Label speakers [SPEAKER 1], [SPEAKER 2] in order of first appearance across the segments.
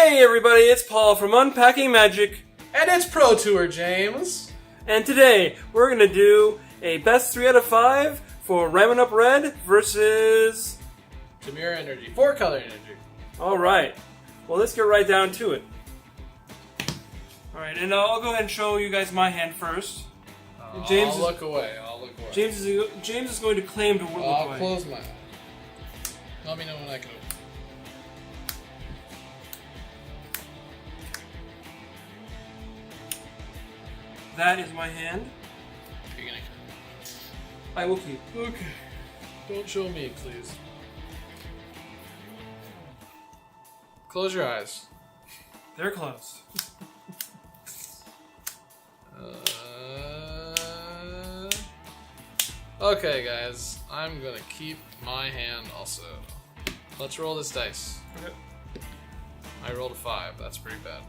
[SPEAKER 1] Hey everybody, it's Paul from Unpacking Magic.
[SPEAKER 2] And it's Pro Tour, James.
[SPEAKER 1] And today, we're going to do a best 3 out of 5 for Ramunap Red versus...
[SPEAKER 2] Tamir Energy. 4-color energy.
[SPEAKER 1] Alright, well let's get right down to it. Alright, and I'll go ahead and show you guys my hand first.
[SPEAKER 2] I'll look away.
[SPEAKER 1] James is going to claim to look away.
[SPEAKER 2] I'll close my eyes. Let me know when I can open.
[SPEAKER 1] That is my hand.
[SPEAKER 2] You're gonna...
[SPEAKER 1] I will keep.
[SPEAKER 2] Okay. Don't show me, please. Close your eyes.
[SPEAKER 1] They're closed.
[SPEAKER 2] Okay, guys. I'm gonna keep my hand also. Let's roll this dice.
[SPEAKER 1] Okay.
[SPEAKER 2] I rolled a 5. That's pretty bad.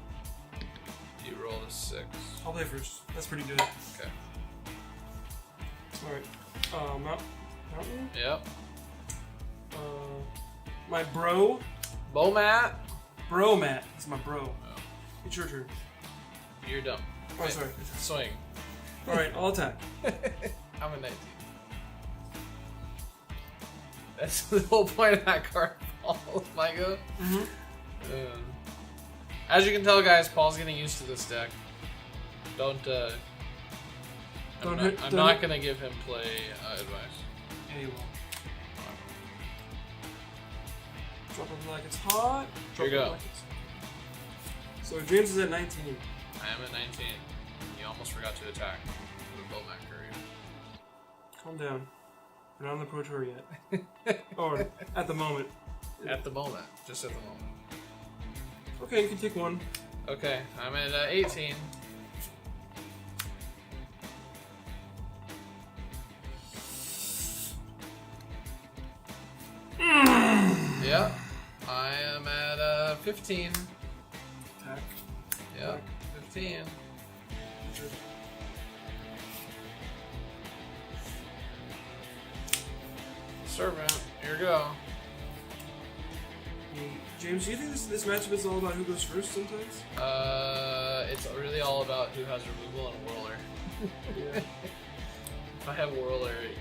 [SPEAKER 2] You rolled a 6.
[SPEAKER 1] I'll play first. That's pretty good.
[SPEAKER 2] Okay.
[SPEAKER 1] Alright. Mountain?
[SPEAKER 2] Yep.
[SPEAKER 1] My bro.
[SPEAKER 2] Bomat.
[SPEAKER 1] Bro Matt. It's my bro.
[SPEAKER 2] Oh.
[SPEAKER 1] It's your turn.
[SPEAKER 2] You're dumb.
[SPEAKER 1] Oh, sorry.
[SPEAKER 2] Swing.
[SPEAKER 1] Alright, I'll attack.
[SPEAKER 2] I'm a 19. That's the whole point of that card, Paul. My go. As you can tell, guys, Paul's getting used to this deck. I'm not gonna give him play advice.
[SPEAKER 1] Yeah, you will. Drop it like it's hot.
[SPEAKER 2] Here you go.
[SPEAKER 1] Like so James is at 19.
[SPEAKER 2] I am at 19. You almost forgot to attack with a Bowman Curry.
[SPEAKER 1] Calm down. We're not on the Pro Tour yet. Or at the moment.
[SPEAKER 2] At the moment. Just at the moment.
[SPEAKER 1] Okay, you can take one.
[SPEAKER 2] Okay, I'm at 18. Yeah, I am at 15.
[SPEAKER 1] Attack.
[SPEAKER 2] Yeah, 15. Servant, here we go.
[SPEAKER 1] James, do you think this matchup is all about who goes first sometimes?
[SPEAKER 2] It's really all about who has removal and whirler.
[SPEAKER 1] Yeah.
[SPEAKER 2] If I have whirler, you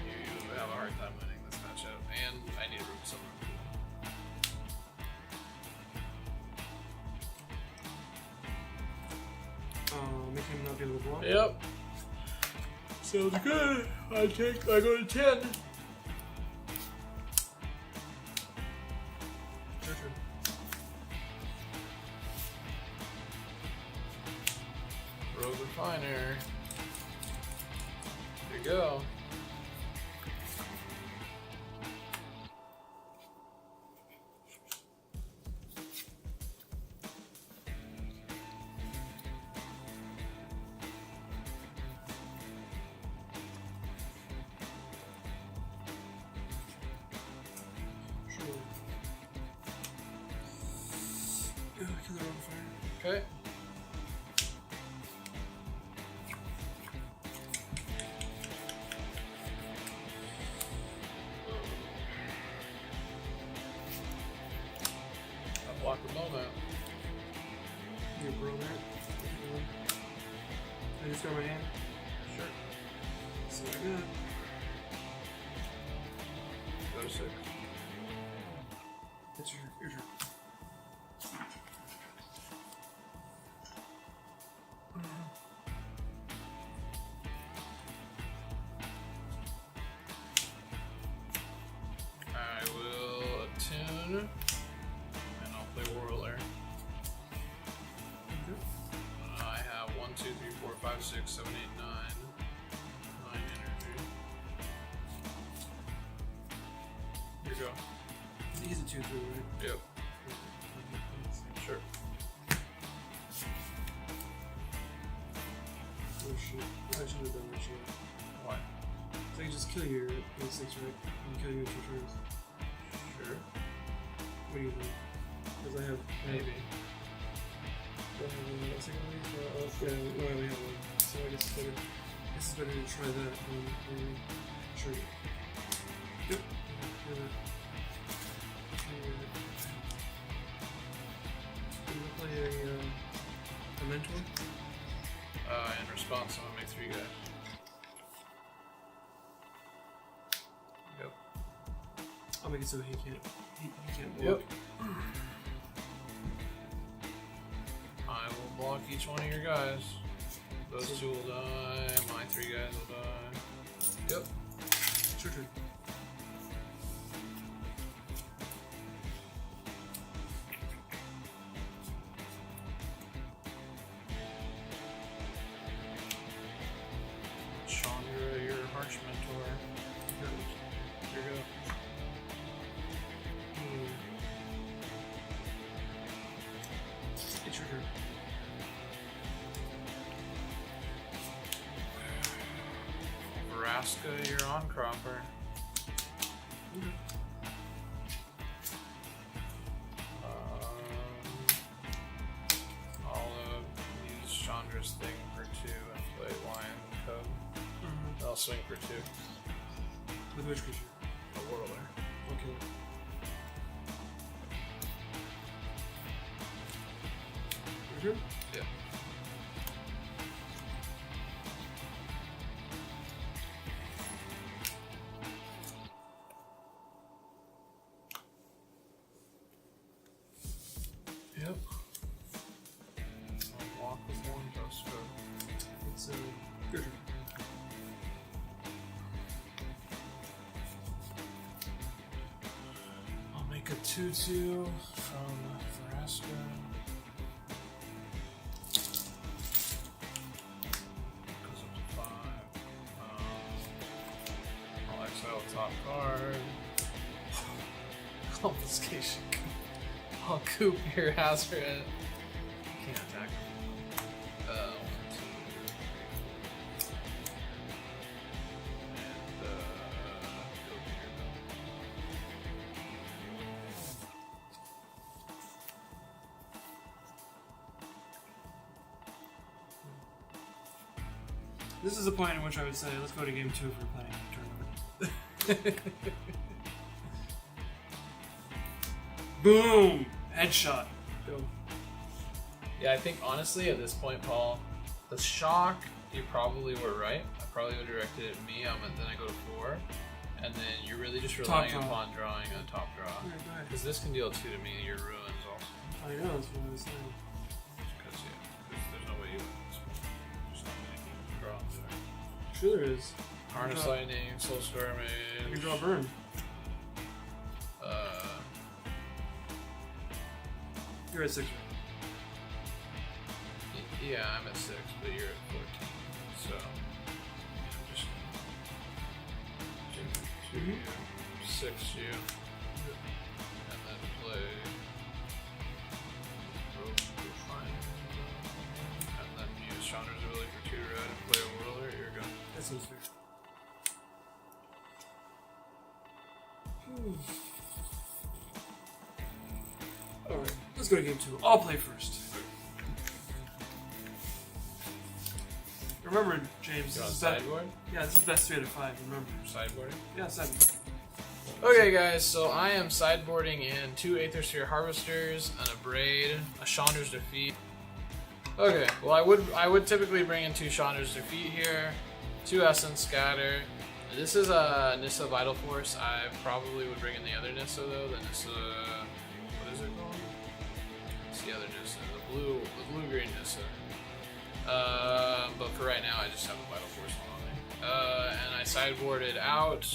[SPEAKER 2] have a hard time winning this matchup, and I need some removal.
[SPEAKER 1] Make him not be able to block?
[SPEAKER 2] Yep. Sounds good. I go to 10.
[SPEAKER 1] Your turn.
[SPEAKER 2] Rogue Refiner. There you go.
[SPEAKER 1] Sure. Killer on fire.
[SPEAKER 2] Okay. I block the moment.
[SPEAKER 1] You bro that. I just got my hand.
[SPEAKER 2] Sure.
[SPEAKER 1] So I got.
[SPEAKER 2] Go to 6.
[SPEAKER 1] It's your turn.
[SPEAKER 2] I will attune, and I'll play Whirler. I have 1, 2, 3, 4, 5, 6, 7, 8, 9. 9 energy. Here you go.
[SPEAKER 1] He's a 2-3, right?
[SPEAKER 2] Yep. Sure.
[SPEAKER 1] Oh shit. I should have done that shit.
[SPEAKER 2] Why?
[SPEAKER 1] So I can just kill you at 6, right? I can kill you at 2 turns.
[SPEAKER 2] Sure.
[SPEAKER 1] What do you think? Because I have...
[SPEAKER 2] Maybe.
[SPEAKER 1] Do I have one second lead? Yeah, no, I only have one. So I guess it's better to try that. Sure. Yep. play a mentor?
[SPEAKER 2] In response, I'm gonna make 3 guys. Yep.
[SPEAKER 1] I'll make it so he can't. He can't block.
[SPEAKER 2] Yep. I will block each one of your guys. Those 2 will die. My 3 guys will die. Yep.
[SPEAKER 1] It's your turn.
[SPEAKER 2] Chandra, your harsh mentor. Here you go.
[SPEAKER 1] It's your turn.
[SPEAKER 2] Vraska, you're on Cropper. I'll use Chandra's thing for 2 and play Lion Cub. I'll swing for 2.
[SPEAKER 1] With which creature?
[SPEAKER 2] A Whirler.
[SPEAKER 1] Okay. Your turn?
[SPEAKER 2] Yeah. Yep. I'll walk with 1 ghost code.
[SPEAKER 1] It's your turn.
[SPEAKER 2] I'll make a 2/2 from Vraska. Goes up to 5. I'll exile top card. Confiscation. I'll coop your Hazard. Can't attack. 1, 2, 3, 4. And go here.
[SPEAKER 1] This is a point in which I would say, let's go to game 2 if we're playing a tournament. Boom! Headshot. Go.
[SPEAKER 2] Yeah, I think honestly at this point, Paul, the shock, you probably were right. I probably would have directed it at me. Then I go to 4. And then you're really just relying upon drawing a top draw. Because this can deal 2 to me, your ruins also.
[SPEAKER 1] I know, that's what I was saying.
[SPEAKER 2] Because there's no way you win this one. There's not many people to draw there.
[SPEAKER 1] Sure there is.
[SPEAKER 2] Harness Lightning, Soul Skirmish.
[SPEAKER 1] You can draw Burn. You're at 6.
[SPEAKER 2] Yeah, I'm at 6, but you're at 14. So, I'm just gonna do 6 you, and then play Refine, and then use Chandra's ability for 2 red and play a Whirler. Here you go.
[SPEAKER 1] That seems fair. Alright, let's go to game 2. I'll play first. Remember, James,
[SPEAKER 2] You
[SPEAKER 1] this
[SPEAKER 2] on
[SPEAKER 1] is
[SPEAKER 2] sideboard?
[SPEAKER 1] Yeah, this is best 3 out of 5, remember.
[SPEAKER 2] Sideboarding?
[SPEAKER 1] Yeah, 7.
[SPEAKER 2] Okay, guys, so I am sideboarding in 2 Aethersphere Harvesters, an Abrade, a Chandra's Defeat. Okay, well I would typically bring in 2 Chandra's Defeat here, 2 Essence Scatter. This is a Nissa Vital Force. I probably would bring in the other Nissa though, the Nissa, what is it called? It's the other Nissa, the blue-green Nissa. But for right now, I just have a Vital Force on me. And I sideboarded out.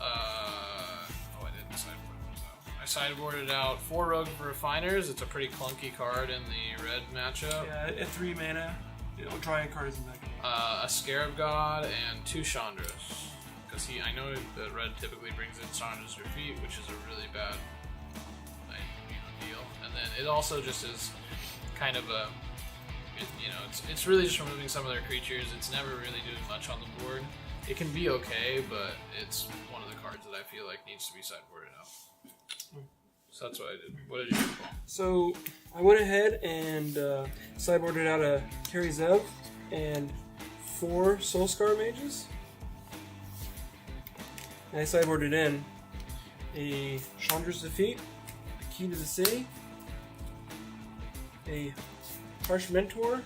[SPEAKER 2] Oh, I didn't sideboard those out. I sideboarded out 4 Rogue Refiners. It's a pretty clunky card in the red matchup.
[SPEAKER 1] Yeah, at 3 mana, you know, drawing a card isn't that good.
[SPEAKER 2] A Scarab God and 2 Chandras. Because I know that red typically brings in Chandra's Defeat, which is a really bad deal. And then it also just is kind of a, it's really just removing some of their creatures. It's never really doing much on the board. It can be okay, but it's one of the cards that I feel like needs to be sideboarded out. So that's what I did. What did you do, Paul?
[SPEAKER 1] So I went ahead and sideboarded out a Carry Zev and 4 Soulscar Mages. And I sideboarded in a Chandra's Defeat, a Key to the City, a Harsh Mentor,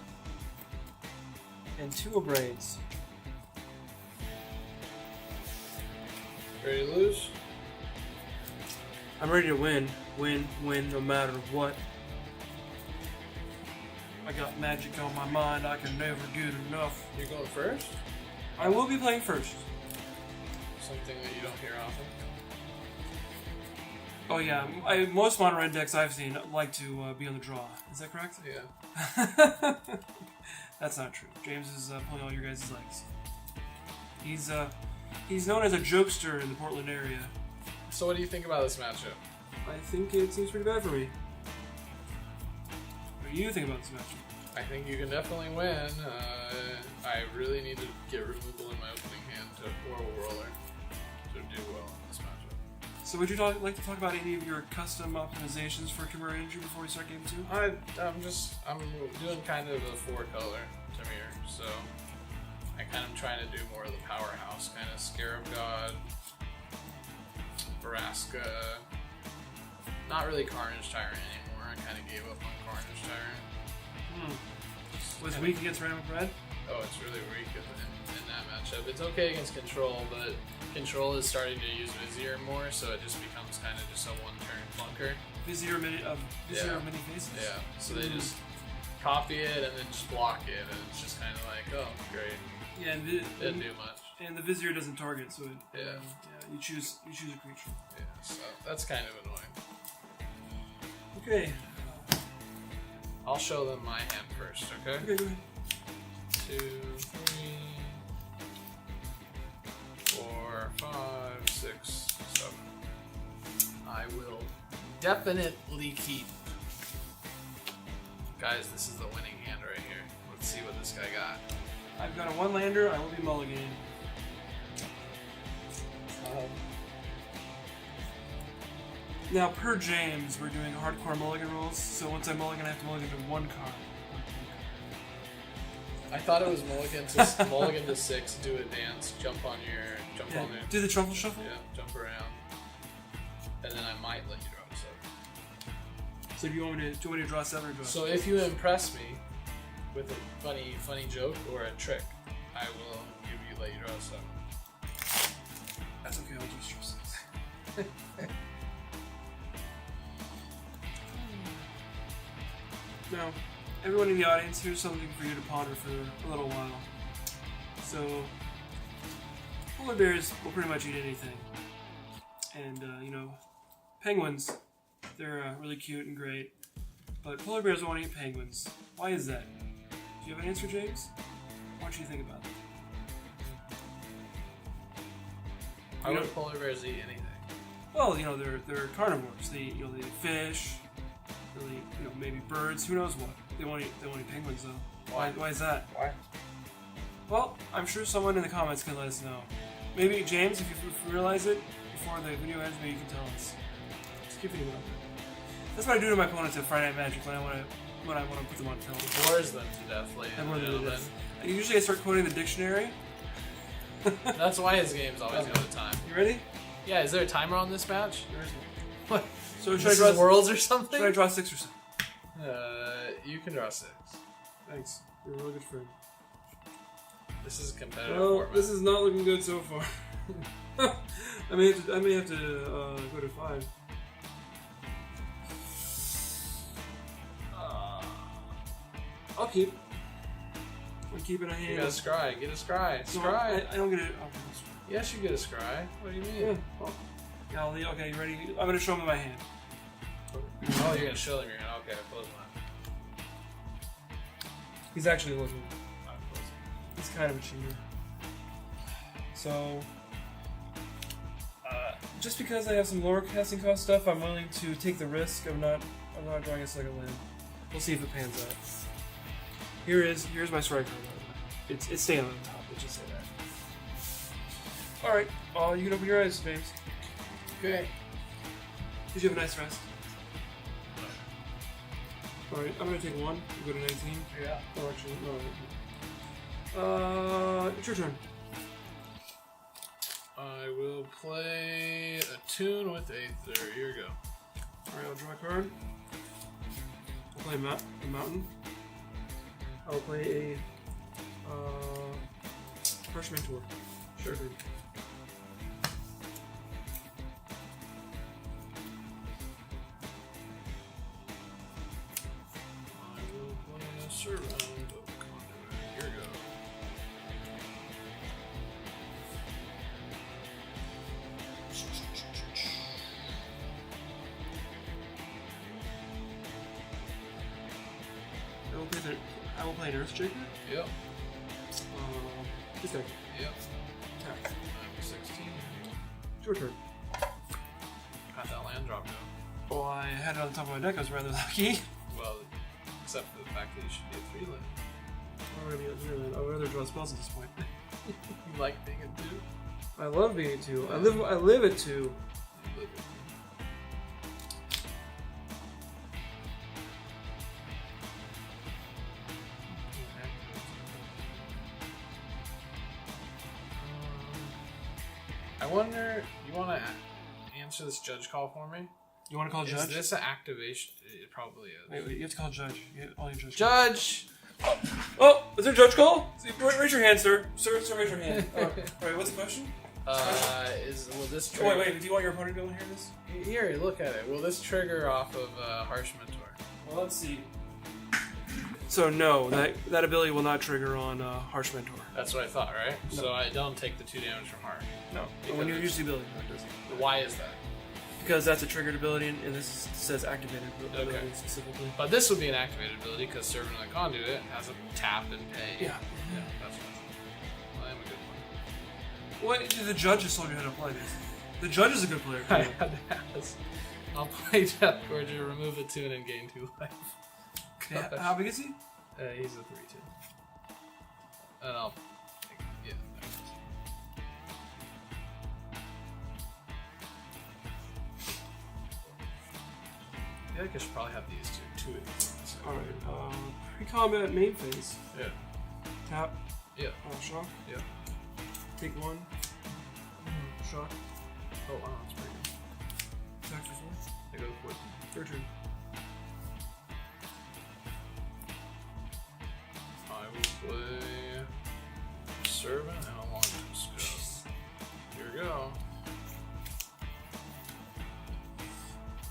[SPEAKER 1] and 2 Braids.
[SPEAKER 2] Ready to lose?
[SPEAKER 1] I'm ready to win. Win, no matter what. I got magic on my mind, I can never get enough.
[SPEAKER 2] You're going first?
[SPEAKER 1] I will be playing first.
[SPEAKER 2] Something that you don't hear often.
[SPEAKER 1] Oh yeah, most mono red decks I've seen like to be on the draw. Is that correct?
[SPEAKER 2] Yeah.
[SPEAKER 1] That's not true. James is pulling all your guys' legs. He's known as a jokester in the Portland area.
[SPEAKER 2] So what do you think about this matchup?
[SPEAKER 1] I think it seems pretty bad for me. What do you think about this matchup?
[SPEAKER 2] I think you can definitely win. I really need to get removal in my opening hand or a roller to do well in this matchup.
[SPEAKER 1] So would you like to talk about any of your custom optimizations for Kimura Energy before we start game 2?
[SPEAKER 2] I'm doing kind of a 4-color Tamir, so I kind of trying to do more of the powerhouse, kind of Scarab God, Vraska, not really Carnage Tyrant anymore. I kind of gave up on Carnage Tyrant.
[SPEAKER 1] Was weak against Ramunap Red?
[SPEAKER 2] Oh, it's really weak in that matchup. It's okay against Control, but Control is starting to use Vizier more, so it just becomes kind of just a one-turn clunker.
[SPEAKER 1] Vizier mini faces?
[SPEAKER 2] Yeah, so they just copy it and then just block it, and it's just kind of like, oh, great.
[SPEAKER 1] Yeah, and
[SPEAKER 2] didn't do much.
[SPEAKER 1] And the Vizier doesn't target, so
[SPEAKER 2] yeah,
[SPEAKER 1] you choose a creature.
[SPEAKER 2] Yeah, so that's kind of annoying.
[SPEAKER 1] Okay.
[SPEAKER 2] I'll show them my hand first, okay?
[SPEAKER 1] Okay, go ahead.
[SPEAKER 2] 2, 3, 4, 5, 6, 7. I will definitely keep. Guys, this is the winning hand right here. Let's see what this guy got.
[SPEAKER 1] I've got a 1-lander, I will be mulliganing. Now, per James, we're doing hardcore mulligan rules, so once I mulligan, I have to mulligan to 1 card.
[SPEAKER 2] I thought it was mulligan to 6, do a dance, jump on there.
[SPEAKER 1] Do the truffle shuffle?
[SPEAKER 2] Yeah, jump around. And then I might let you draw a 7.
[SPEAKER 1] So do you want me to draw 7 or draw?
[SPEAKER 2] So if you impress me with a funny joke or a trick, I will let you draw a 7.
[SPEAKER 1] That's okay, I'll just draw 6. Now, everyone in the audience, here's something for you to ponder for a little while. So, polar bears will pretty much eat anything. And, penguins, they're really cute and great. But polar bears won't eat penguins. Why is that? Do you have an answer, James? Why don't you think about that?
[SPEAKER 2] Why would polar bears eat anything?
[SPEAKER 1] Well, they're carnivores. They eat fish. Really, maybe birds. Who knows what? They won't eat penguins though. Why is that?
[SPEAKER 2] Why?
[SPEAKER 1] Well, I'm sure someone in the comments can let us know. Maybe James, if you realize it before the video ends, maybe you can tell us. Just keep thinking about that. That's what I do to my opponents at Friday Night Magic when I want to put them on film.
[SPEAKER 2] Bores them to death, ladies and gentlemen.
[SPEAKER 1] Usually I start quoting the dictionary.
[SPEAKER 2] That's why his games always go to time.
[SPEAKER 1] You ready?
[SPEAKER 2] Yeah. Is there a timer on this match? What?
[SPEAKER 1] So
[SPEAKER 2] should I draw Worlds or something?
[SPEAKER 1] Should I draw 6 or 7?
[SPEAKER 2] You can draw 6.
[SPEAKER 1] Thanks. You're a really good friend.
[SPEAKER 2] This is a competitive
[SPEAKER 1] format. This is not looking good so far. I may have to go to 5. I'll keep. I'm keeping a hand.
[SPEAKER 2] You got a scry. Get a scry. Scry.
[SPEAKER 1] No, I don't get it.
[SPEAKER 2] Yes, you get a scry. What do you mean?
[SPEAKER 1] Yeah. Oh. Yeah, okay, you ready? I'm going to show him my hand.
[SPEAKER 2] Oh, you're going to show them your hand. Okay, close mine.
[SPEAKER 1] He's actually looking. He's kind of a cheater. So, just because I have some lower casting cost stuff, I'm willing to take the risk of not drawing a second land. We'll see if it pans out. Here's my strike card. It's staying on the top. Let's just say that. All right, you can open your eyes, James.
[SPEAKER 2] Okay.
[SPEAKER 1] Did you have a nice rest? Alright, I'm gonna take 1. You go to 19.
[SPEAKER 2] Yeah.
[SPEAKER 1] Oh, actually, no. It's your turn.
[SPEAKER 2] I will play a tune with Aether. Here we go.
[SPEAKER 1] Alright, I'll draw a card. I'll play a mountain. I will play a Harsh Mentor.
[SPEAKER 2] Sure. I will play a Servant of Conduit. Here we go.
[SPEAKER 1] I will play an Earthshaker.
[SPEAKER 2] Yep.
[SPEAKER 1] This guy.
[SPEAKER 2] Yep.
[SPEAKER 1] Attack.
[SPEAKER 2] I'm 16.
[SPEAKER 1] It's your turn.
[SPEAKER 2] How'd that land drop go?
[SPEAKER 1] Well, I had it on the top of my deck. I was rather lucky.
[SPEAKER 2] Well, except for the fact that you should be a 3 land.
[SPEAKER 1] I'm gonna be a 3-land. I'd rather draw spells at this point.
[SPEAKER 2] You like being a 2?
[SPEAKER 1] I love being a 2. I live at 2.
[SPEAKER 2] You live it. I wonder, you want to answer this judge call for me?
[SPEAKER 1] You want to call Judge?
[SPEAKER 2] Is this an activation? It probably is.
[SPEAKER 1] Wait, you have to call Judge. You have all your Judge.
[SPEAKER 2] Judge!
[SPEAKER 1] Oh, is there a Judge call? Raise your hand, sir. Sir, raise your hand. Alright, what's the question?
[SPEAKER 2] Will this trigger...
[SPEAKER 1] Wait, do you want your opponent to be able to hear this?
[SPEAKER 2] Here, look at it. Will this trigger off of Harsh Mentor?
[SPEAKER 1] Well, let's see. So no, that ability will not trigger on Harsh Mentor.
[SPEAKER 2] That's what I thought, right?
[SPEAKER 1] No.
[SPEAKER 2] So I don't take the 2 damage from Harsh.
[SPEAKER 1] No. When you use the ability, no, it doesn't.
[SPEAKER 2] Why is that?
[SPEAKER 1] Because that's a triggered ability, and this says activated ability
[SPEAKER 2] Okay.
[SPEAKER 1] specifically.
[SPEAKER 2] But this would be an activated ability because Servant of the Conduit has a tap and pay.
[SPEAKER 1] Yeah.
[SPEAKER 2] Yeah, that's what I am a good one.
[SPEAKER 1] What? The Judge just told you how to play this. The Judge is a good player.
[SPEAKER 2] I had to ask. I'll play Death Gorger, remove a 2, and then gain 2 life.
[SPEAKER 1] Yeah, how big is he?
[SPEAKER 2] He's a 3/2. And I'll... Yeah. I feel like I should probably have these two of these.
[SPEAKER 1] Alright, pre-combat main phase.
[SPEAKER 2] Yeah.
[SPEAKER 1] Tap.
[SPEAKER 2] Yeah.
[SPEAKER 1] Shock.
[SPEAKER 2] Yeah.
[SPEAKER 1] Take 1. Shock.
[SPEAKER 2] Oh wow, that's pretty good.
[SPEAKER 1] Attack for 4.
[SPEAKER 2] I go to 14.
[SPEAKER 1] Your turn.
[SPEAKER 2] I will play Servant and a Long Scout. Here we go.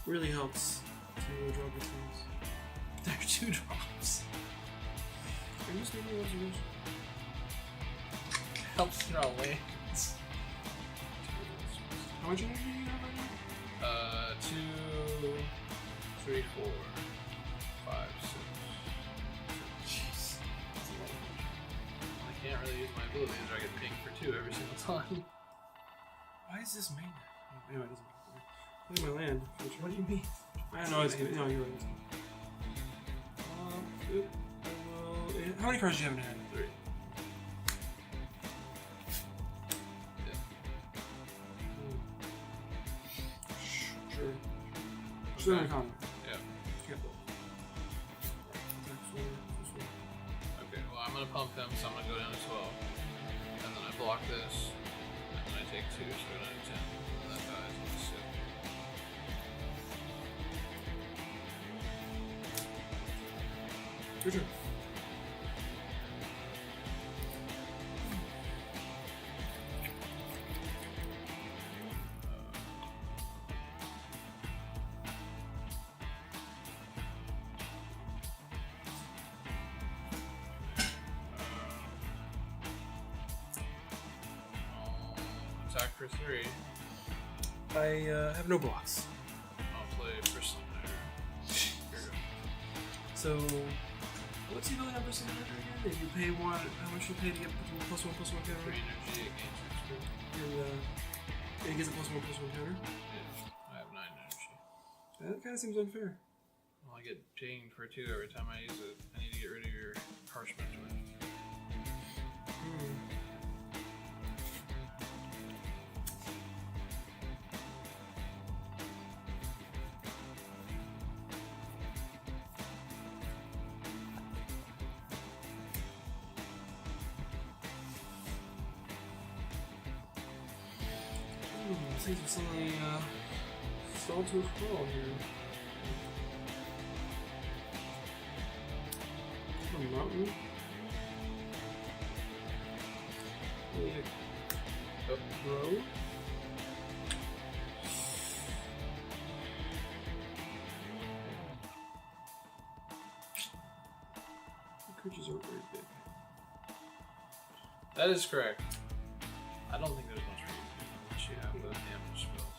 [SPEAKER 1] Really helps to draw good things.
[SPEAKER 2] There are 2 drops.
[SPEAKER 1] I'm just making an observation.
[SPEAKER 2] Helps draw lands.
[SPEAKER 1] How much energy do you have right now?
[SPEAKER 2] 2, 3, 4, 5, 6.
[SPEAKER 1] Jeez. That's a lot of energy.
[SPEAKER 2] I can't really use my abilities or I get pinged for 2 every single time.
[SPEAKER 1] Why is this main deck? Anyway, it doesn't matter. Look at my land.
[SPEAKER 2] What do you mean?
[SPEAKER 1] I know it's gonna. No, you're right. I will. How many cards do you have in hand?
[SPEAKER 2] 3.
[SPEAKER 1] Sure. Just in a comment.
[SPEAKER 2] Yeah.
[SPEAKER 1] Yeah.
[SPEAKER 2] Okay, well I'm gonna pump him, so I'm gonna go down to 12. And then I block this. And then I take 2, so I go down to 10. And then that dies on the 6.
[SPEAKER 1] Your turn.
[SPEAKER 2] Attack for 3.
[SPEAKER 1] I have no blocks.
[SPEAKER 2] I'll play Bristling Knight. Here we go.
[SPEAKER 1] So, what's the ability on Bristling Knight again? If you pay 1, how much you pay to get +1/+1 counter?
[SPEAKER 2] 3 energy, it gains extra.
[SPEAKER 1] And it gets a +1/+1 counter?
[SPEAKER 2] Yeah, I have 9 energy.
[SPEAKER 1] That kind of seems unfair.
[SPEAKER 2] Well, I get pinged for 2 every time I use it. I need to get rid of your Harsh Mentor.
[SPEAKER 1] Things are suddenly stalled to a crawl here. A mountain. Road. The creatures are very big.
[SPEAKER 2] That is correct. I don't think there's much reason unless you have the damage spells.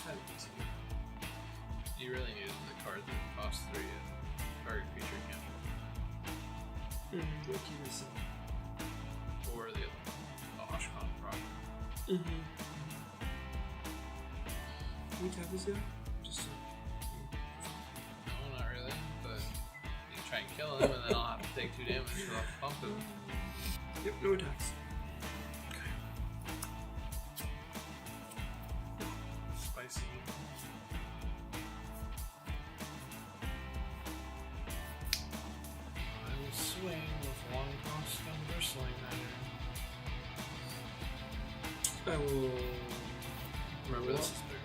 [SPEAKER 1] That makes sense.
[SPEAKER 2] You really needed the card that costs 3 and target creature can't.
[SPEAKER 1] What can you say?
[SPEAKER 2] Or the other one. Oshkon proper.
[SPEAKER 1] Can we tap this guy? Just so.
[SPEAKER 2] No, not really. But you can try and kill him, and then I'll have to take 2 damage off the pump him.
[SPEAKER 1] Yep, no attacks.
[SPEAKER 2] Spicy. I will swing with 1 cost and bristling matter.
[SPEAKER 1] I will.
[SPEAKER 2] Remember, this is big.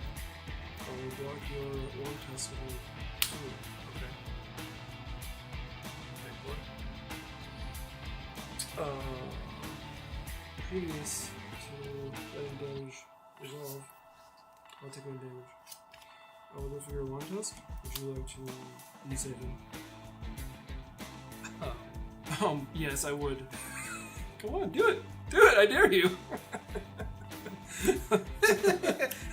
[SPEAKER 1] I will block your 1 task of 2.
[SPEAKER 2] Okay. Big boy.
[SPEAKER 1] Previous to letting damage resolve, I'll take 1 damage. I will go for your 1 task. Would you like to resave him? Yes, I would. Come on, do it! Do it! I dare you!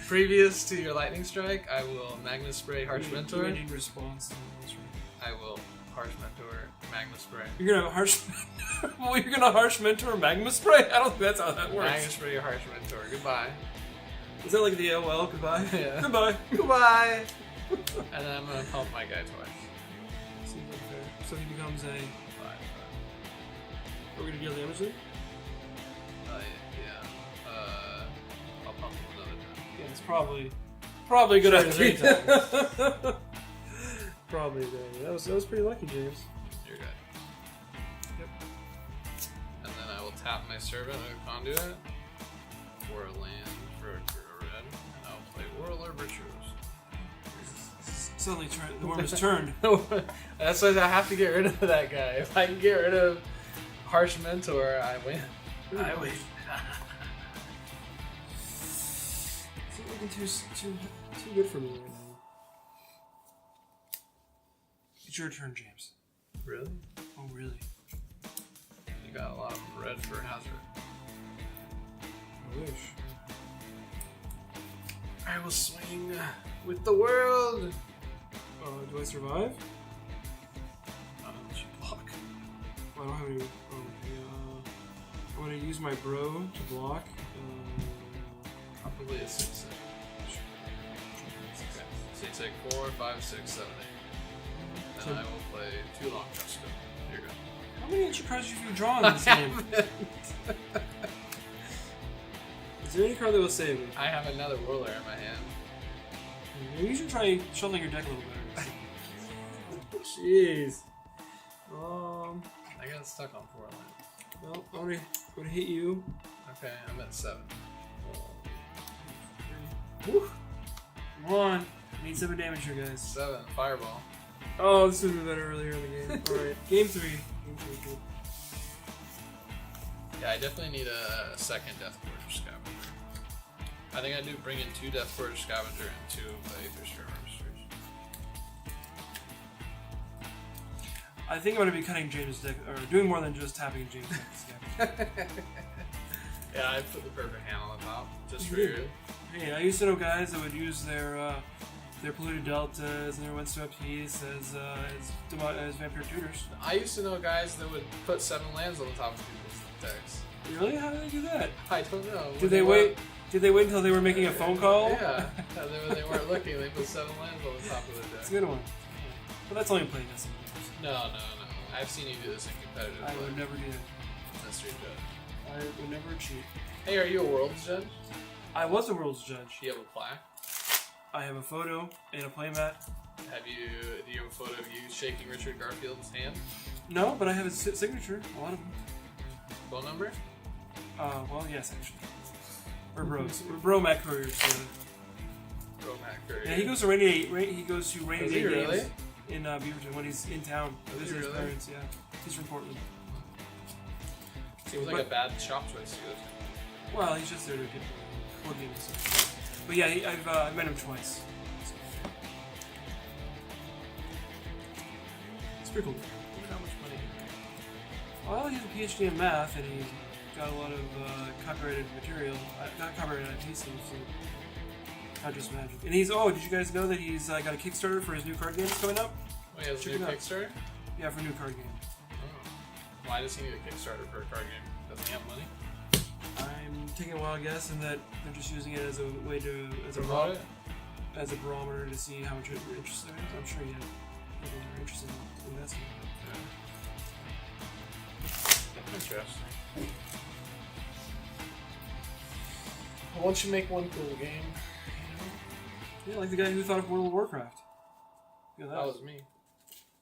[SPEAKER 2] Previous to your lightning strike, I will Magna Spray Harsh Mentor.
[SPEAKER 1] You need response.
[SPEAKER 2] I will Harsh Mentor Magna Spray.
[SPEAKER 1] You're gonna harsh. Well, you're gonna harsh mentor Magma Spray. I don't think that's how that works.
[SPEAKER 2] Magna Spray Harsh Mentor. Goodbye.
[SPEAKER 1] Is that like the AOL? Goodbye.
[SPEAKER 2] Yeah.
[SPEAKER 1] Goodbye.
[SPEAKER 2] Goodbye. And then I'm gonna pump my guy twice.
[SPEAKER 1] Seems like fair. So he becomes a.
[SPEAKER 2] 5.
[SPEAKER 1] We're gonna deal damage then.
[SPEAKER 2] Yeah. I'll pump him another time.
[SPEAKER 1] Yeah, it's probably a good idea.
[SPEAKER 2] 3 times.
[SPEAKER 1] Probably good. That was pretty lucky, James.
[SPEAKER 2] You're good.
[SPEAKER 1] Yep.
[SPEAKER 2] And then I will tap my Servant of Conduit for a land for a red, and I'll play Whirler Virtuos.
[SPEAKER 1] Suddenly, the worm has turned.
[SPEAKER 2] That's why I have to get rid of that guy. If I can get rid of Harsh Mentor, I win. I win.
[SPEAKER 1] It's not looking too good for me right now. It's your turn, James.
[SPEAKER 2] Really?
[SPEAKER 1] Oh, really?
[SPEAKER 2] You got a lot of red for hazard.
[SPEAKER 1] I wish.
[SPEAKER 2] I will swing with the world.
[SPEAKER 1] Do I survive?
[SPEAKER 2] Not unless you block.
[SPEAKER 1] Well, I don't have any. I'm gonna use my bro to block.
[SPEAKER 2] Probably a 6. Okay. So you take 4, 5, 6, 7, 8. And I will play 2 long Jusco. Here you go.
[SPEAKER 1] How many extra cards have you drawn in this game? Is there any card that will save me?
[SPEAKER 2] I have another Whirler in my hand.
[SPEAKER 1] Maybe you should try shuffling your deck a little better. Jeez.
[SPEAKER 2] I got stuck on 4 land.
[SPEAKER 1] Well, I'm gonna hit you.
[SPEAKER 2] Okay, I'm at 7.
[SPEAKER 1] Woo. Come on. I need 7 damage here, guys.
[SPEAKER 2] 7, Fireball.
[SPEAKER 1] Oh, this would have been better earlier in the game. Alright, game 3. Good.
[SPEAKER 2] Yeah, I definitely need a second Death Forge Scavenger. I think I do bring in 2 Death Forge Scavenger and 2 Aethersphere Harvesters.
[SPEAKER 1] I think I'm gonna be cutting James' deck, or doing more than just tapping James' deck.
[SPEAKER 2] Yeah, I put the perfect hand on the top, just for
[SPEAKER 1] You
[SPEAKER 2] you.
[SPEAKER 1] did. Hey, I used to know guys that would use their polluted deltas and their one step piece as vampire tutors.
[SPEAKER 2] I used to know guys that would put 7 lands on the top of people's decks.
[SPEAKER 1] Really? How did they do that?
[SPEAKER 2] I don't know.
[SPEAKER 1] Did they wait until they were making a phone call?
[SPEAKER 2] Yeah. When they weren't looking, they put 7 lands on the top of the deck.
[SPEAKER 1] That's a good one. But that's only playing this in games.
[SPEAKER 2] No. I've seen you do this in competitive
[SPEAKER 1] I
[SPEAKER 2] play.
[SPEAKER 1] would never do
[SPEAKER 2] Mystery Judge.
[SPEAKER 1] that. I would never cheat.
[SPEAKER 2] Hey, are you a Worlds Judge?
[SPEAKER 1] I was a world's judge.
[SPEAKER 2] Do you have a plaque?
[SPEAKER 1] I have a photo and a playmat.
[SPEAKER 2] Do you have a photo of you shaking Richard Garfield's hand?
[SPEAKER 1] No, but I have his signature. A lot of them.
[SPEAKER 2] Phone number?
[SPEAKER 1] Well, yes, actually. Or bros. Bro Matt Courier.
[SPEAKER 2] Bro Matt Curry.
[SPEAKER 1] Yeah, he goes to Rainy Day. He goes to Rainy
[SPEAKER 2] Does
[SPEAKER 1] Day
[SPEAKER 2] he
[SPEAKER 1] games.
[SPEAKER 2] really?
[SPEAKER 1] in Beaverton when he's in town.
[SPEAKER 2] Is he
[SPEAKER 1] Visit his
[SPEAKER 2] really?
[SPEAKER 1] parents, yeah. He's from Portland.
[SPEAKER 2] Seems like a bad shop choice to go to.
[SPEAKER 1] Well, he's just there to get board games. But yeah, I've met him twice. So. It's pretty cool.
[SPEAKER 2] Look how much money he makes.
[SPEAKER 1] Well, he has a PhD in math, and he's got a lot of copyrighted material, not copyrighted IP stuff, so not just magic. And he's, oh, did you guys know that he's got a Kickstarter for his new card games coming up?
[SPEAKER 2] Oh, he has a new Kickstarter?
[SPEAKER 1] Yeah, for a new card game.
[SPEAKER 2] Oh. Why does he need a Kickstarter for a card game? Doesn't he have money?
[SPEAKER 1] I'm taking a wild guess, and that they're just using it as a way to, as a barometer to see how much interest there is. I'm sure yeah, people are interested in investing.
[SPEAKER 2] Yeah. Interesting. Well, once you make one cool game,
[SPEAKER 1] Yeah, like the guy who thought of World of Warcraft. Yeah,
[SPEAKER 2] that was me.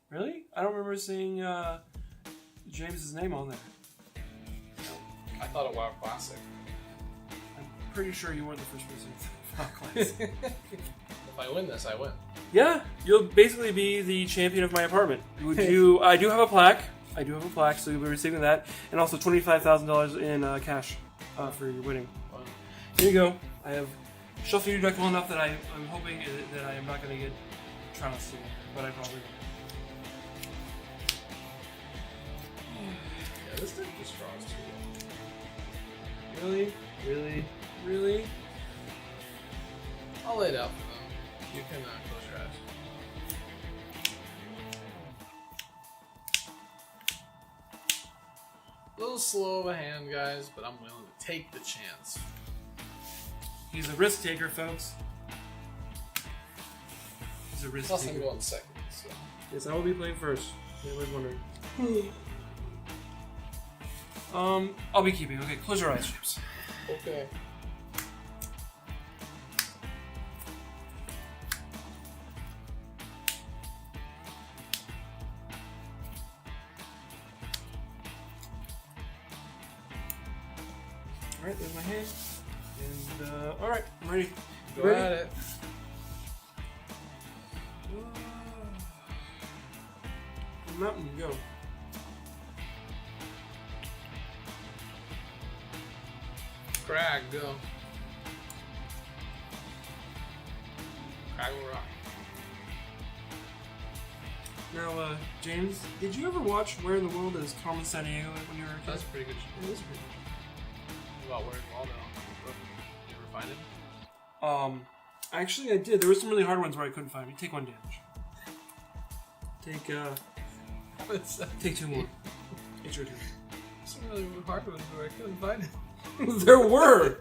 [SPEAKER 1] Really? I don't remember seeing James's name on there.
[SPEAKER 2] I thought of WoW Classic.
[SPEAKER 1] I'm pretty sure you weren't the first person to thought Classic.
[SPEAKER 2] If I win this, I win.
[SPEAKER 1] Yeah, you'll basically be the champion of my apartment. Would you? I do have a plaque. So you'll be receiving that, and also $25,000 in cash for your winning.
[SPEAKER 2] Wow.
[SPEAKER 1] Here you go. I have shuffled your deck well enough that I'm hoping that I am not going to get trounced, but I probably will.
[SPEAKER 2] Yeah, this deck just draws too well.
[SPEAKER 1] Really?
[SPEAKER 2] I'll lay it out for them. You can close your eyes. A little slow of a hand, guys, but I'm willing to take the chance.
[SPEAKER 1] He's a risk taker, folks. He's a risk
[SPEAKER 2] Plus,
[SPEAKER 1] taker.
[SPEAKER 2] I'm going second, so.
[SPEAKER 1] Yes, I will be playing first. Anybody's wondering. I'll be keeping. Okay, close your eyes, James.
[SPEAKER 2] Okay.
[SPEAKER 1] Alright, there's my hand. And, alright, I'm ready.
[SPEAKER 2] Go
[SPEAKER 1] Ready?
[SPEAKER 2] at it.
[SPEAKER 1] Mountain, go.
[SPEAKER 2] Crag, go. Crag will rock.
[SPEAKER 1] Now, James, did you ever watch Where in the World is Carmen Sandiego when you were a kid?
[SPEAKER 2] That's a pretty good show.
[SPEAKER 1] It was pretty
[SPEAKER 2] What about Where's Waldo? You ever find him?
[SPEAKER 1] good. Actually, I did. There were some really hard ones where I couldn't find him. Take one damage. Take two more. It's your turn.
[SPEAKER 2] Some really hard ones where I couldn't find him.
[SPEAKER 1] There were.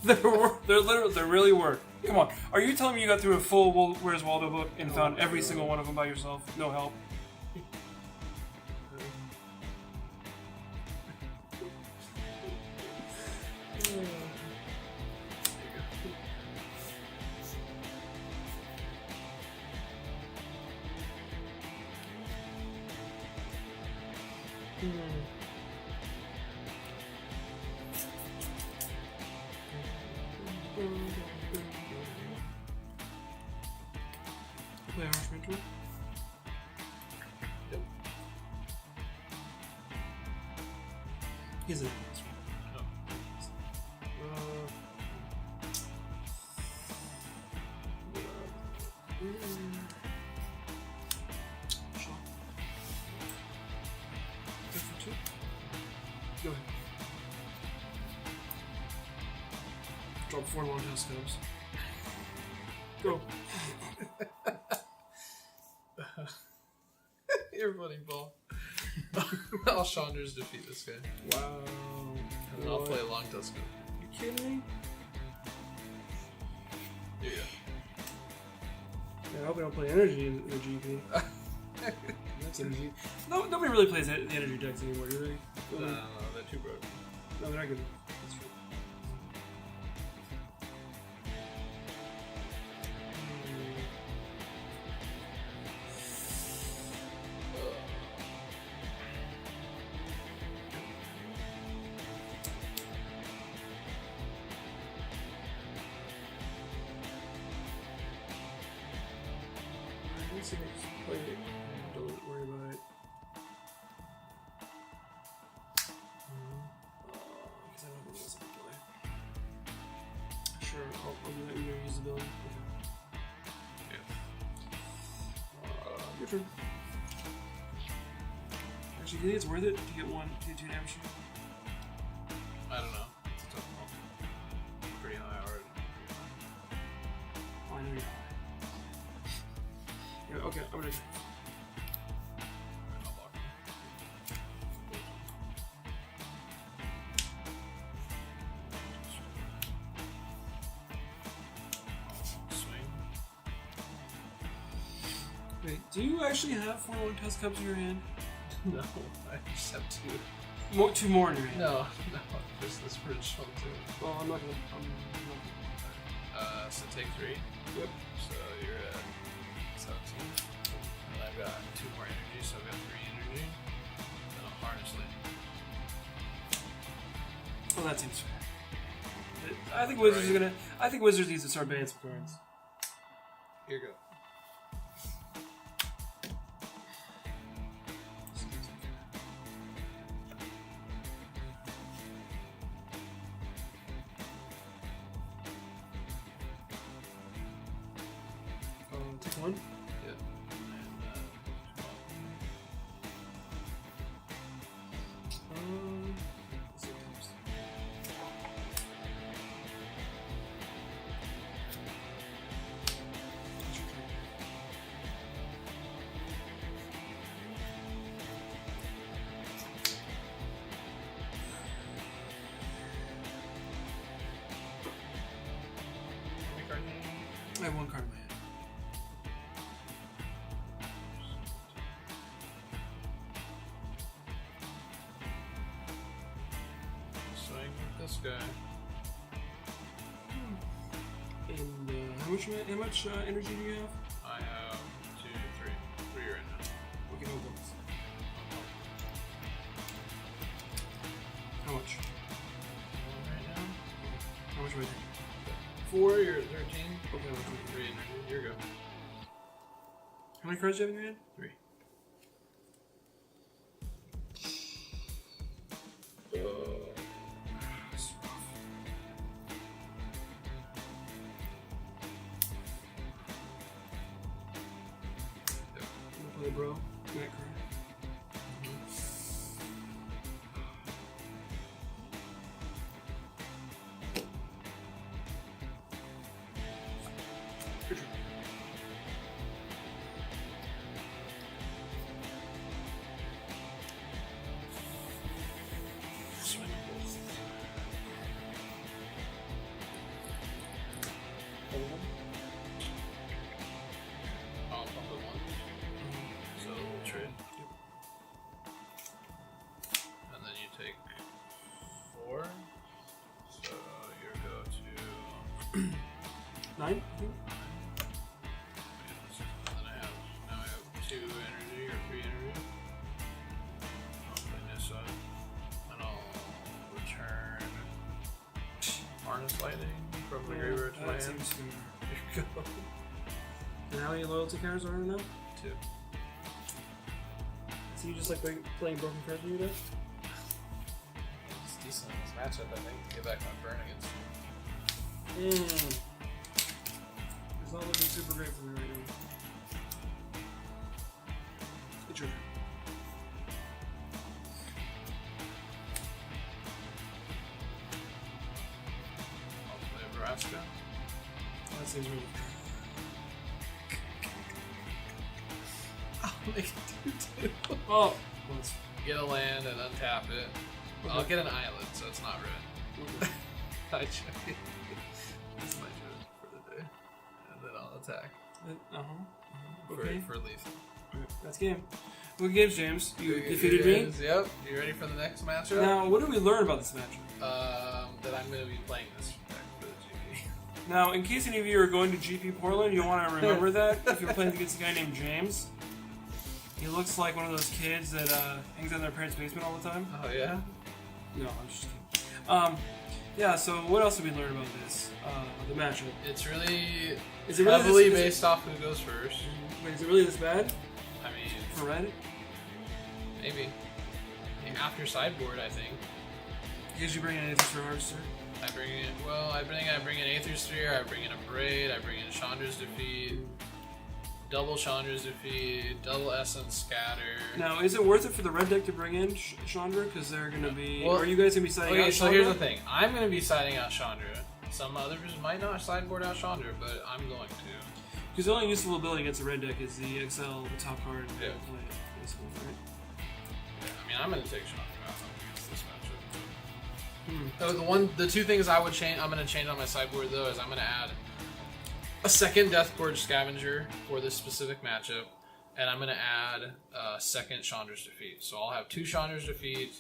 [SPEAKER 1] There really were. Come on. Are you telling me you got through a full Where's Waldo book and found every single one of them by yourself? No help. Play Harsh Mentor.
[SPEAKER 2] Yep.
[SPEAKER 1] He's an
[SPEAKER 2] No.
[SPEAKER 1] Shot. Go for two. Go ahead. Drop 4 long telescopes. Go.
[SPEAKER 2] You're funny, Paul. I'll Chandra's defeat this guy.
[SPEAKER 1] Wow.
[SPEAKER 2] And then I'll play a long telescope.
[SPEAKER 1] You kidding me?
[SPEAKER 2] Yeah.
[SPEAKER 1] Yeah, I hope I don't play energy in the GP. That's energy. No, nobody really plays the energy decks anymore, do they?
[SPEAKER 2] No, they're too broken.
[SPEAKER 1] No, they're not good. That's true. Just play it. Don't worry about it. Because I don't think it's a good play. Sure, I'll do that. You're gonna use the ability. Okay.
[SPEAKER 2] Yeah.
[SPEAKER 1] Your turn. Actually, do you think it's worth it to get 2 damage?
[SPEAKER 2] I don't know. It's a tough call. Pretty high already.
[SPEAKER 1] Oh, I know you're high. Yeah, okay, I'm gonna.
[SPEAKER 2] I'll block. Swing.
[SPEAKER 1] Wait, do you actually have 4 long test cups in your hand?
[SPEAKER 2] No, I just have 2.
[SPEAKER 1] 2 more in your hand?
[SPEAKER 2] No, just this bridge one too.
[SPEAKER 1] Well, I'm not gonna.
[SPEAKER 2] So take 3.
[SPEAKER 1] Yep.
[SPEAKER 2] So you're at 17. And I've got 2 more energy, so I've got 3 energy. Then I'll harness it.
[SPEAKER 1] Well, that seems fair. I think Wizards are gonna. I think Wizards needs to start banning some cards.
[SPEAKER 2] Here you go.
[SPEAKER 1] Take 1.
[SPEAKER 2] Yeah.
[SPEAKER 1] Let's see what comes. I have 1 card in my hand.
[SPEAKER 2] Swing with this guy.
[SPEAKER 1] And how much energy do you have?
[SPEAKER 2] I have 2, 3. 3 right now.
[SPEAKER 1] Okay, no bonus. How much?
[SPEAKER 2] 1 right now.
[SPEAKER 1] How much am I taking?
[SPEAKER 2] 4, you're at 13.
[SPEAKER 1] Okay, how much am I
[SPEAKER 2] 3 energy. Here you go.
[SPEAKER 1] How many cards do you have in your hand?
[SPEAKER 2] 3.
[SPEAKER 1] That's rough.
[SPEAKER 2] Yep.
[SPEAKER 1] I'm gonna play bro. That card. Good job.
[SPEAKER 2] Swing both. I'll bump it 1. So we'll trade. And then you take 4. So you go to
[SPEAKER 1] 9, I think.
[SPEAKER 2] and then now I have 2 energy or 3 energy. I'll play this side. And I'll return Harness Lightning from the graveyard to my
[SPEAKER 1] That
[SPEAKER 2] hand.
[SPEAKER 1] seems fair.
[SPEAKER 2] Here you go.
[SPEAKER 1] And how many loyalty cards are there now?
[SPEAKER 2] 2.
[SPEAKER 1] So you just like playing broken cards when you do?
[SPEAKER 2] It's decent in this matchup, I think, to get back on burn against.
[SPEAKER 1] It's not looking super great for me right now. It's your turn.
[SPEAKER 2] I'll play Vraska.
[SPEAKER 1] That seems really
[SPEAKER 2] I'll make it 2/2.
[SPEAKER 1] Oh! Once.
[SPEAKER 2] Get a land and untap it. I'll get an island, so it's not red.
[SPEAKER 1] Okay.
[SPEAKER 2] I check it. This is my turn for the day. And then I'll attack.
[SPEAKER 1] Okay.
[SPEAKER 2] For lethal.
[SPEAKER 1] That's game. Good games, James. You defeated me.
[SPEAKER 2] Yep. You ready for the next matchup?
[SPEAKER 1] Now, what did we learn about this matchup?
[SPEAKER 2] That I'm going to be playing this deck for the GP.
[SPEAKER 1] Now, in case any of you are going to GP Portland, you'll want to remember that if you're playing against a guy named James. He looks like one of those kids that hangs out in their parents' basement all the time.
[SPEAKER 2] Oh, yeah?
[SPEAKER 1] No, I'm just kidding. Yeah, so what else did we learn about this? The matchup.
[SPEAKER 2] It's really
[SPEAKER 1] Is it really
[SPEAKER 2] heavily
[SPEAKER 1] this,
[SPEAKER 2] based off who goes first.
[SPEAKER 1] Wait, is it really this bad?
[SPEAKER 2] I mean,
[SPEAKER 1] For red?
[SPEAKER 2] maybe. After sideboard, I think.
[SPEAKER 1] Because you bring in Aether Sphere Harvester?
[SPEAKER 2] I bring in Aether Sphere, I bring in a Braid, I bring in Chandra's Defeat, double Chandra's Defeat, double Essence Scatter.
[SPEAKER 1] Now, is it worth it for the red deck to bring in Chandra? Because they're going to be...
[SPEAKER 2] Well,
[SPEAKER 1] are you guys going to be siding out
[SPEAKER 2] so
[SPEAKER 1] Chandra?
[SPEAKER 2] here's the thing. I'm going to be siding out Chandra. Some others might not sideboard out Chandra, but I'm going to.
[SPEAKER 1] Because the only useful ability against the red deck is the XL, the top card, and
[SPEAKER 2] Yeah.
[SPEAKER 1] play it. Basically, right?
[SPEAKER 2] Yeah, I mean, I'm going to take Chandra out against this matchup. The two things I would change, I'm going to change on my sideboard though, is I'm going to add a second Deathgorge Scavenger for this specific matchup, and I'm going to add a second Chandra's Defeat. So I'll have two Chandra's Defeat,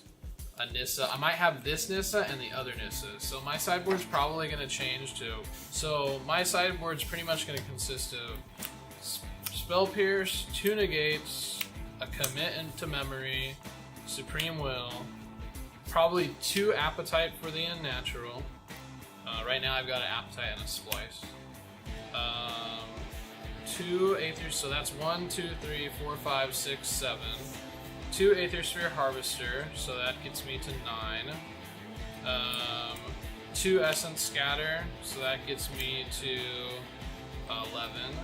[SPEAKER 2] a Nissa. I might have this Nissa and the other Nissa. So my sideboard's probably going to change too. So my sideboard's pretty much going to consist of Spell Pierce, 2 Negates, a Commit into Memory, Supreme Will, probably 2 Appetite for the Unnatural. Right now I've got an Appetite and a Splice. 2 Aether, so that's 1, 2, 3, 4, 5, 6, 7. 2 Aether Sphere Harvester, so that gets me to 9. 2 Essence Scatter, so that gets me to 11.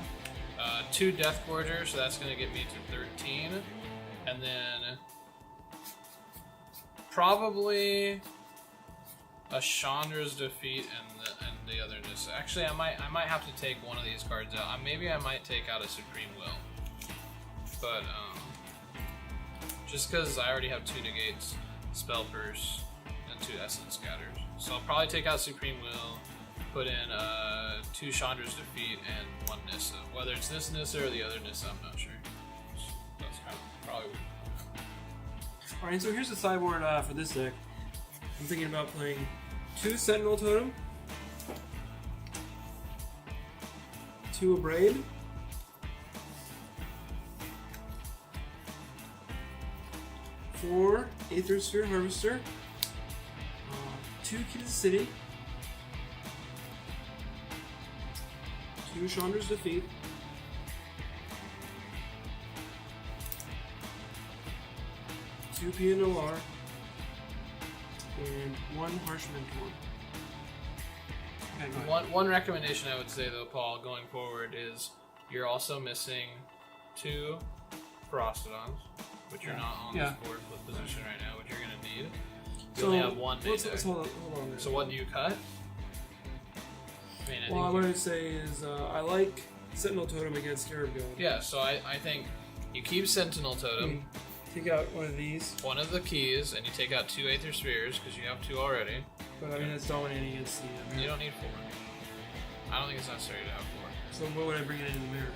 [SPEAKER 2] 2 Death Gorger, so that's going to get me to 13. And then probably a Chandra's Defeat and the other Nissa. Actually, I might have to take one of these cards out. Maybe I might take out a Supreme Will, but just because I already have 2 Negates, Spell Burst, and 2 Essence Scatters, so I'll probably take out Supreme Will, put in 2 Chandra's Defeat and 1 Nissa. Whether it's this Nissa or the other Nissa, I'm not sure. That's kind of probably.
[SPEAKER 1] Alright, so here's the sideboard for this deck. I'm thinking about playing 2 Sentinel Totem, 2 Braid, 4 Aether Sphere Harvester, 2 Key to the City, 2 Chandra's Defeat, 2 PNLR, and 1 Harsh Mentor. Okay, go ahead.
[SPEAKER 2] One recommendation I would say though, Paul, going forward is you're also missing 2 Ferocitons, which you're not on this board flip position right now, which you're going to need. You only have 1 made
[SPEAKER 1] let's hold on there.
[SPEAKER 2] So what do you cut? I
[SPEAKER 1] Well, what I would say is I like Sentinel Totem against Arab God.
[SPEAKER 2] Yeah, so I think you keep Sentinel Totem,
[SPEAKER 1] Take out one of these.
[SPEAKER 2] one of the keys, and you take out 2 Aether Spheres, because you have 2 already.
[SPEAKER 1] But I mean, it's dominating against the
[SPEAKER 2] You don't need 4. I don't think it's necessary to have 4.
[SPEAKER 1] So what would I bring it into the mirror?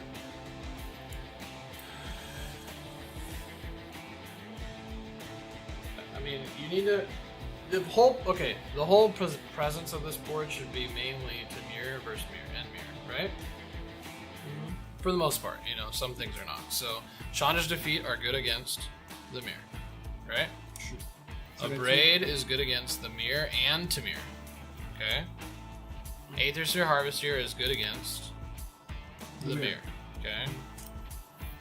[SPEAKER 2] I mean, you need to... The whole presence of this board should be mainly to mirror versus mirror and mirror, right?
[SPEAKER 1] Mm-hmm.
[SPEAKER 2] For the most part, some things are not. So, Chandra's Defeat are good against the mirror, right?
[SPEAKER 1] Sure.
[SPEAKER 2] A Braid is good against the mirror and to mirror, okay? Aether Sphere Harvester is good against the mirror, okay?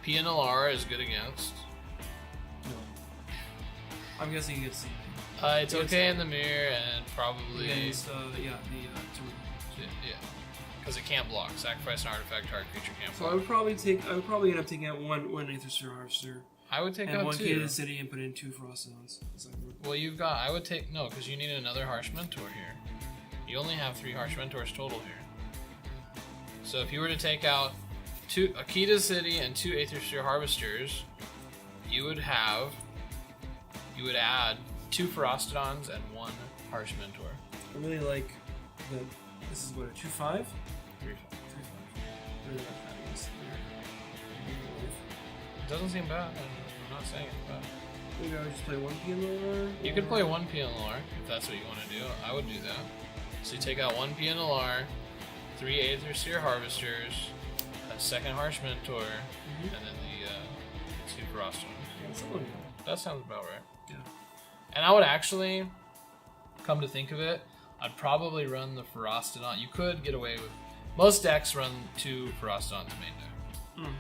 [SPEAKER 2] PNLR is good against...
[SPEAKER 1] No. I'm guessing it's...
[SPEAKER 2] it's okay in the mirror and probably...
[SPEAKER 1] Against, yeah,
[SPEAKER 2] because it can't block. Sacrifice an artifact, target creature can't
[SPEAKER 1] So
[SPEAKER 2] block.
[SPEAKER 1] I would probably end up taking out one Aether Sphere Harvester.
[SPEAKER 2] I would take
[SPEAKER 1] and
[SPEAKER 2] out
[SPEAKER 1] 1
[SPEAKER 2] 2.
[SPEAKER 1] Key to the City and put in 2 Ferocitons.
[SPEAKER 2] Well, I would take... No, because you need another Harsh Mentor here. You only have 3 Harsh Mentors total here. So if you were to take out a Key to the City and 2 Aether Sphere Harvesters, you would add 2 Ferocitons and 1 Harsh Mentor.
[SPEAKER 1] I really like that. This is what, a 2-5?
[SPEAKER 2] 3-5.
[SPEAKER 1] 3-5. Really like that against the mirror.
[SPEAKER 2] It doesn't seem bad. I'm not saying it's bad.
[SPEAKER 1] Maybe I would just play 1 PNLR?
[SPEAKER 2] You could play 1 PNLR if that's what you want to do. I would do that. So you take out 1 PNLR, 3 Aether Sphere Harvesters, a second Harsh Mentor, and then the 2 Ferocitons.
[SPEAKER 1] Yeah, something like that.
[SPEAKER 2] That sounds about right.
[SPEAKER 1] Yeah.
[SPEAKER 2] And I would actually, come to think of it, I'd probably run the Ferostodon. You could get away with... Most decks run 2 Ferostodons main deck.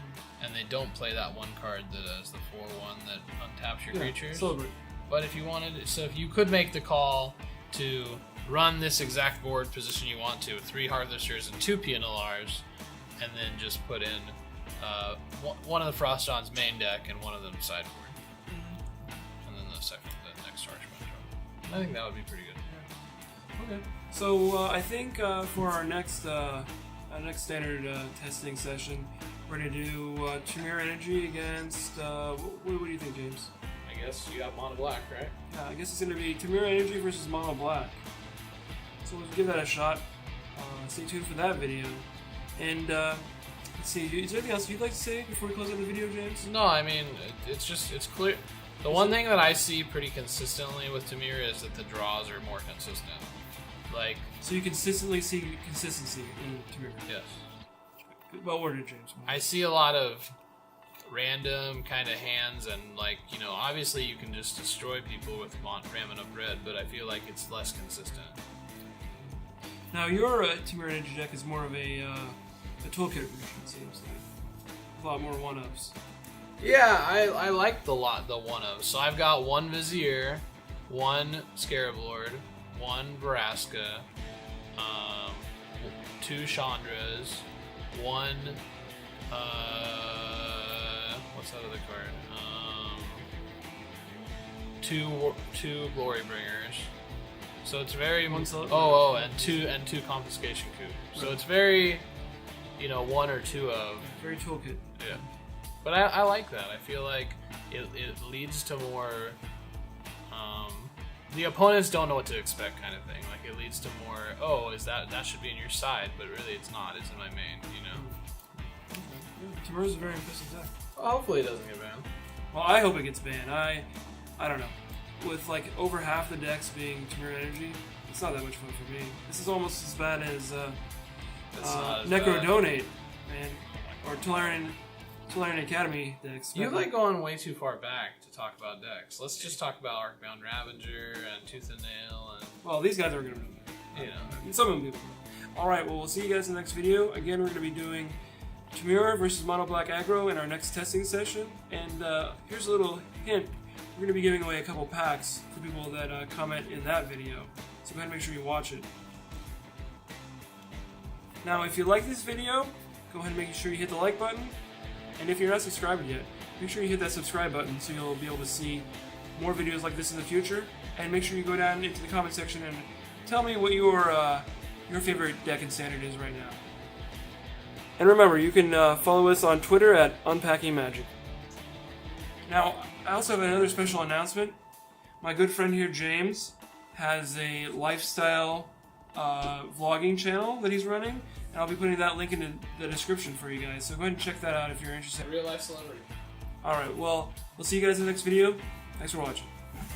[SPEAKER 2] And they don't play that one card that is the 4/1 that untaps your creatures.
[SPEAKER 1] Celebrate.
[SPEAKER 2] But if you wanted... So if you could make the call to run this exact board position you want to, with 3 Hearthisters and 2 PNLRs, and then just put in one of the Frostodon's main deck and one of them sideboard. And then the next Charge Control. I think that would be pretty good.
[SPEAKER 1] Okay. So I think for our next standard testing session, we're gonna do Tremere Energy against. What do you think, James?
[SPEAKER 2] I guess you got Mono Black, right?
[SPEAKER 1] Yeah, I guess it's gonna be Tremere Energy versus Mono Black. So let's give that a shot. Stay tuned for that video. And let's see, is there anything else you'd like to say before we close out the video, James?
[SPEAKER 2] No, I mean it's clear. The one thing that I see pretty consistently with Tamir is that the draws are more consistent. Like,
[SPEAKER 1] so you consistently see consistency in Tamir.
[SPEAKER 2] Yes.
[SPEAKER 1] Well worded, James.
[SPEAKER 2] I see a lot of random kind of hands, and like, you know, obviously you can just destroy people with ramming up red, but I feel like it's less consistent.
[SPEAKER 1] Now your Tamir Energy deck is more of a toolkit version, it seems like. A lot more one-ups.
[SPEAKER 2] Yeah, I like the one-ups. So I've got 1 Vizier, 1 Scarab Lord, 1 Vraska, 2 Chandras, 1 what's that other card? 2 Glory Bringers. So it's very and two Confiscation Coup. So it's very, you know, 1 or 2 of
[SPEAKER 1] very toolkit.
[SPEAKER 2] Yeah. But I like that. I feel like it leads to more. The opponents don't know what to expect, kind of thing. Like, it leads to more. Oh, is that should be in your side, but really it's not. It's in my main. You know.
[SPEAKER 1] Yeah, Tamir's a very impressive deck.
[SPEAKER 2] Well, hopefully it doesn't get banned.
[SPEAKER 1] Well, I hope it gets banned. I don't know. With like over half the decks being Tamir Energy, it's not that much fun for me. This is almost as bad as Necro Donate, man, or Tolarian Academy decks.
[SPEAKER 2] You're like going way too far back to talk about decks. Let's just talk about Arcbound Ravager and Tooth and Nail and.
[SPEAKER 1] Well, these guys are gonna be.
[SPEAKER 2] You know.
[SPEAKER 1] Some of them do. All right. Well, we'll see you guys in the next video. Again, we're gonna be doing Tamir versus Mono Black Aggro in our next testing session. And here's a little hint. We're going to be giving away a couple packs for people that comment in that video. So go ahead and make sure you watch it. Now, if you like this video, go ahead and make sure you hit the like button. And if you're not subscribed yet, make sure you hit that subscribe button so you'll be able to see more videos like this in the future. And make sure you go down into the comment section and tell me what your favorite deck in Standard is right now. And remember, you can follow us on Twitter at Unpacking Magic. Now, I also have another special announcement. My good friend here, James, has a lifestyle vlogging channel that he's running, and I'll be putting that link in the description for you guys. So go ahead and check that out if you're interested.
[SPEAKER 2] Real life celebrity.
[SPEAKER 1] Alright, well, we'll see you guys in the next video. Thanks for watching.